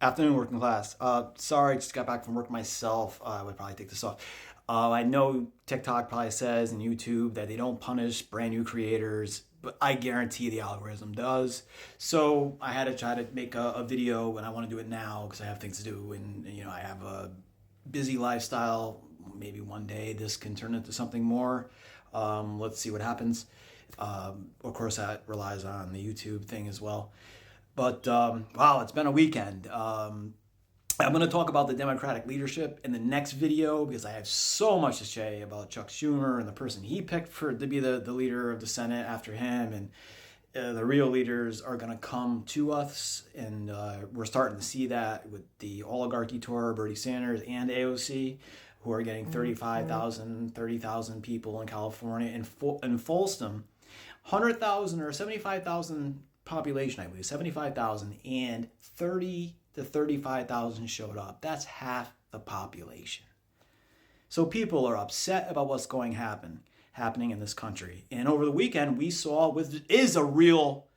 Afternoon, working class. Sorry, just got back from work myself. I would probably take this off. I know TikTok probably says and YouTube that they don't punish brand new creators, but I guarantee the algorithm does. So I had to try to make a video, and I want to do it now because I have things to do, and I have a busy lifestyle. Maybe one day this can turn into something more. Let's see what happens. Of course, that relies on the YouTube thing as well. But wow, it's been a weekend. I'm going to talk about the Democratic leadership in the next video because I have so much to say about Chuck Schumer and the person he picked to be the leader of the Senate after him. And the real leaders are going to come to us. And we're starting to see that with the oligarchy tour, Bernie Sanders and AOC, who are getting 35,000, 30,000 people in California. In Folsom, 100,000 or 75,000 population, I believe, 75,000, and 30 to 35,000 showed up. That's half the population. So people are upset about what's happening in this country. And over the weekend, we saw is a real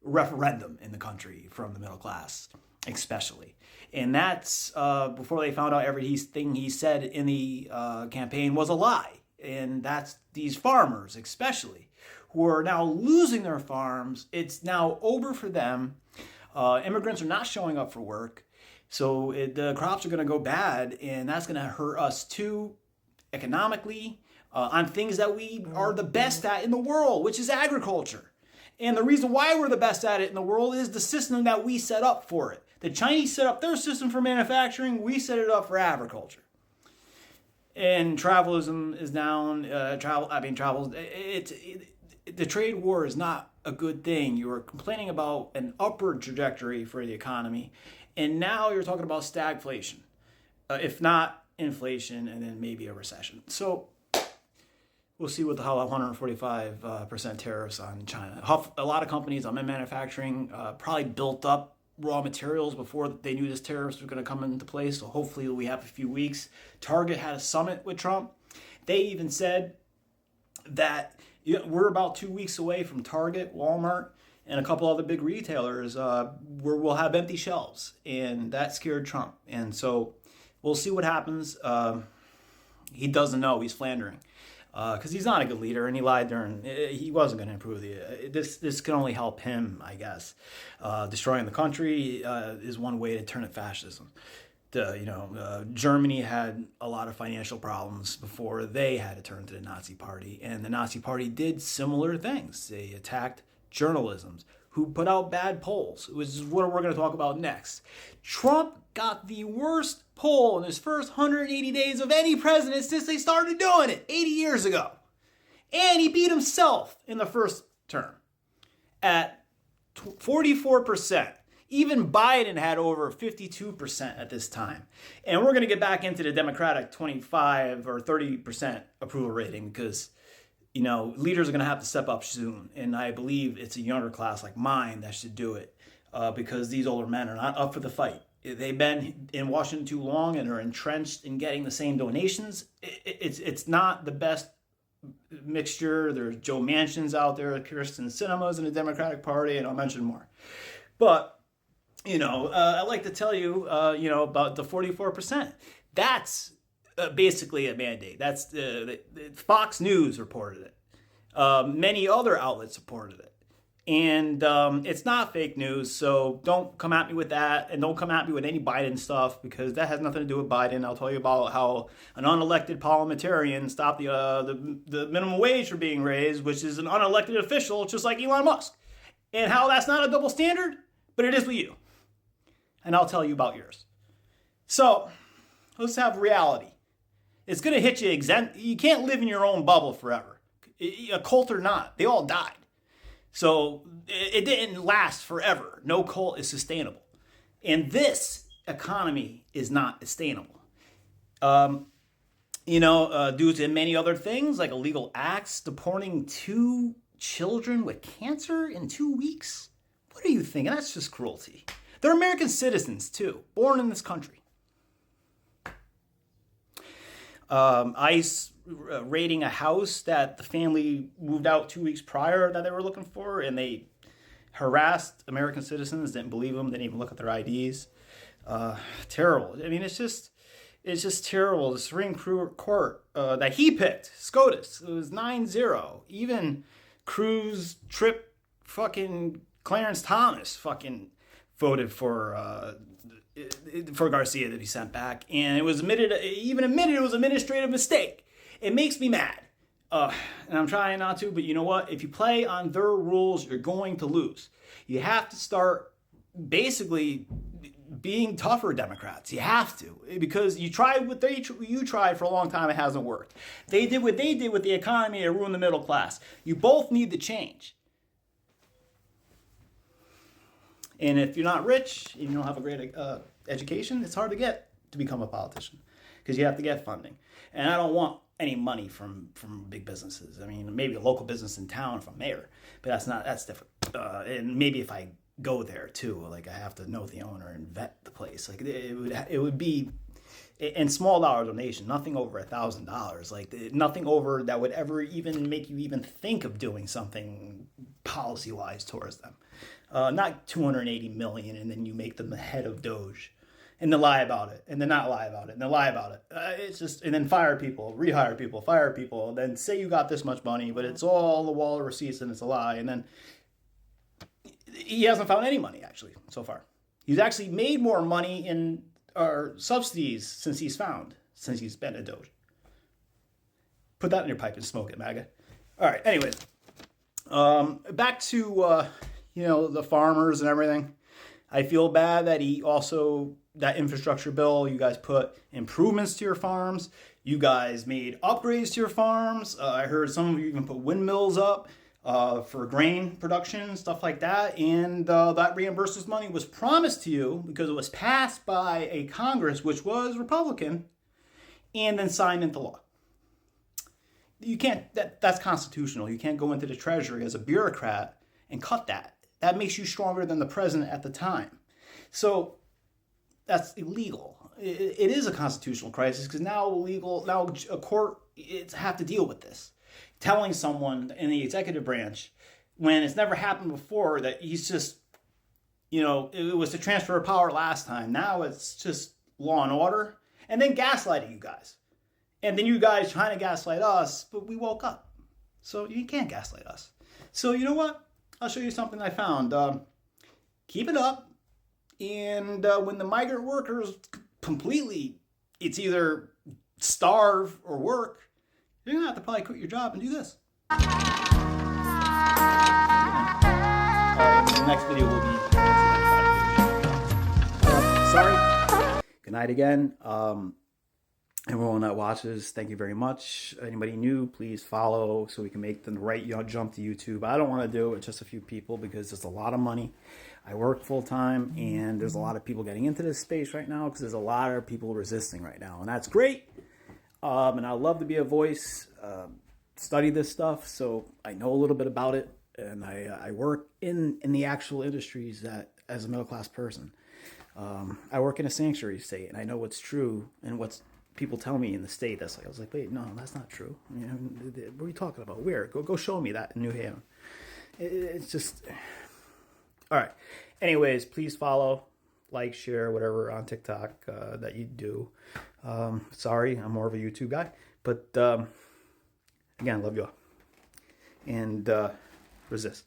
referendum in the country from the middle class, especially. And that's before they found out everything he said in the campaign was a lie. And that's these farmers, especially, who are now losing their farms. It's now over for them. Immigrants are not showing up for work. So the crops are going to go bad, and that's going to hurt us too, economically, on things that we are the best at in the world, which is agriculture. And the reason why we're the best at it in the world is the system that we set up for it. The Chinese set up their system for manufacturing. We set it up for agriculture. And travelism is down. The trade war is not a good thing. You were complaining about an upward trajectory for the economy, and now you're talking about stagflation, if not inflation, and then maybe a recession. So we'll see what how 145% tariffs on China. A lot of companies, I'm in manufacturing, probably built up raw materials before they knew this tariffs were going to come into place. So hopefully we have a few weeks. Target had a summit with Trump. They even said that we're about 2 weeks away from Target, Walmart, and a couple other big retailers where we'll have empty shelves. And that scared Trump. And so we'll see what happens. He doesn't know. He's floundering because he's not a good leader, and he lied he wasn't going to improve this can only help him, I guess. Destroying the country is one way to turn it fascism. Germany had a lot of financial problems before they had to turn to the Nazi Party, and the Nazi Party did similar things. They attacked journalism who put out bad polls, which is what we're going to talk about next. Trump got the worst poll in his first 180 days of any president since they started doing it 80 years ago. And he beat himself in the first term at 44%. Even Biden had over 52% at this time. And we're going to get back into the Democratic 25 or 30% approval rating because, leaders are going to have to step up soon. And I believe it's a younger class like mine that should do it because these older men are not up for the fight. They've been in Washington too long and are entrenched in getting the same donations. It's not the best mixture. There's Joe Manchin's out there, Kirsten Sinema's in the Democratic Party, and I'll mention more. But I like to tell you, about the 44%. That's basically a mandate. That's Fox News reported it. Many other outlets reported it. And it's not fake news, so don't come at me with that, and don't come at me with any Biden stuff, because that has nothing to do with Biden. I'll tell you about how an unelected parliamentarian stopped the minimum wage from being raised, which is an unelected official, just like Elon Musk. And how that's not a double standard, but it is with you. And I'll tell you about yours. So let's have reality. It's going to hit you. You can't live in your own bubble forever. A cult or not, they all died. So it didn't last forever. No cult is sustainable. And this economy is not sustainable. Due to many other things like illegal acts, deporting 2 children with cancer in 2 weeks. What are you thinking? That's just cruelty. They're American citizens, too, born in this country. ICE raiding a house that the family moved out 2 weeks prior that they were looking for, and they harassed American citizens, didn't believe them, didn't even look at their IDs. Terrible. I mean, it's just terrible. The Supreme Court that he picked, SCOTUS, it was 9-0. Even Cruz, Tripp, fucking Clarence Thomas fucking voted for Garcia to be sent back. And it was admitted it was an administrative mistake. It makes me mad. And I'm trying not to, but you know what? If you play on their rules, you're going to lose. You have to start basically being tougher, Democrats. You have to, because you tried what you tried for a long time. It hasn't worked. They did what they did with the economy to ruin the middle class. You both need to change. And if you're not rich, and you don't have a great education, it's hard to become a politician, because you have to get funding. And I don't want any money from big businesses. I mean, maybe a local business in town if I'm mayor, but that's different. And maybe if I go there too, like I have to know the owner and vet the place. Like it would be in small dollar donation, nothing over $1,000. Like nothing over that would ever even make you even think of doing something policy wise towards them. Not 280 million, and then you make them the head of Doge, and then lie about it, and then not lie about it, and then lie about it. It's just, and then fire people, rehire people, fire people, and then say you got this much money, but it's all the wall of receipts and it's a lie, and then he hasn't found any money, actually, so far. He's actually made more money in our subsidies since he's been a Doge. Put that in your pipe and smoke it, MAGA. All right, anyways. Back to, the farmers and everything. I feel bad that that infrastructure bill, you guys put improvements to your farms. You guys made upgrades to your farms. I heard some of you even put windmills up. For grain production, stuff like that. And that reimbursement money was promised to you because it was passed by a Congress which was Republican and then signed into law. You can't, that's constitutional. You can't go into the Treasury as a bureaucrat and cut that. That makes you stronger than the president at the time. So that's illegal. It is a constitutional crisis because now a court have to deal with this. Telling someone in the executive branch when it's never happened before that he's just, it was the transfer of power last time. Now it's just law and order, and then gaslighting you guys. And then you guys trying to gaslight us, but we woke up. So you can't gaslight us. So you know what? I'll show you something I found. Keep it up. And when the migrant workers completely, it's either starve or work, you're going to have to probably quit your job and do this. The next video will be... sorry. Good night again. Everyone that watches, thank you very much. Anybody new, please follow so we can make the right jump to YouTube. I don't want to do it with just a few people because there's a lot of money. I work full-time, and there's a lot of people getting into this space right now because there's a lot of people resisting right now, and that's great. And I love to be a voice, study this stuff, so I know a little bit about it, and I work in the actual industries that, as a middle-class person. I work in a sanctuary state, and I know what's true and what's people tell me in the state. That's like, I was like, wait, no, that's not true. What are you talking about? Where? Go show me that in New Haven. It's just... All right. Anyways, please follow, like, share, whatever on TikTok that you do. Sorry, I'm more of a YouTube guy. But, again, love you all. And resist.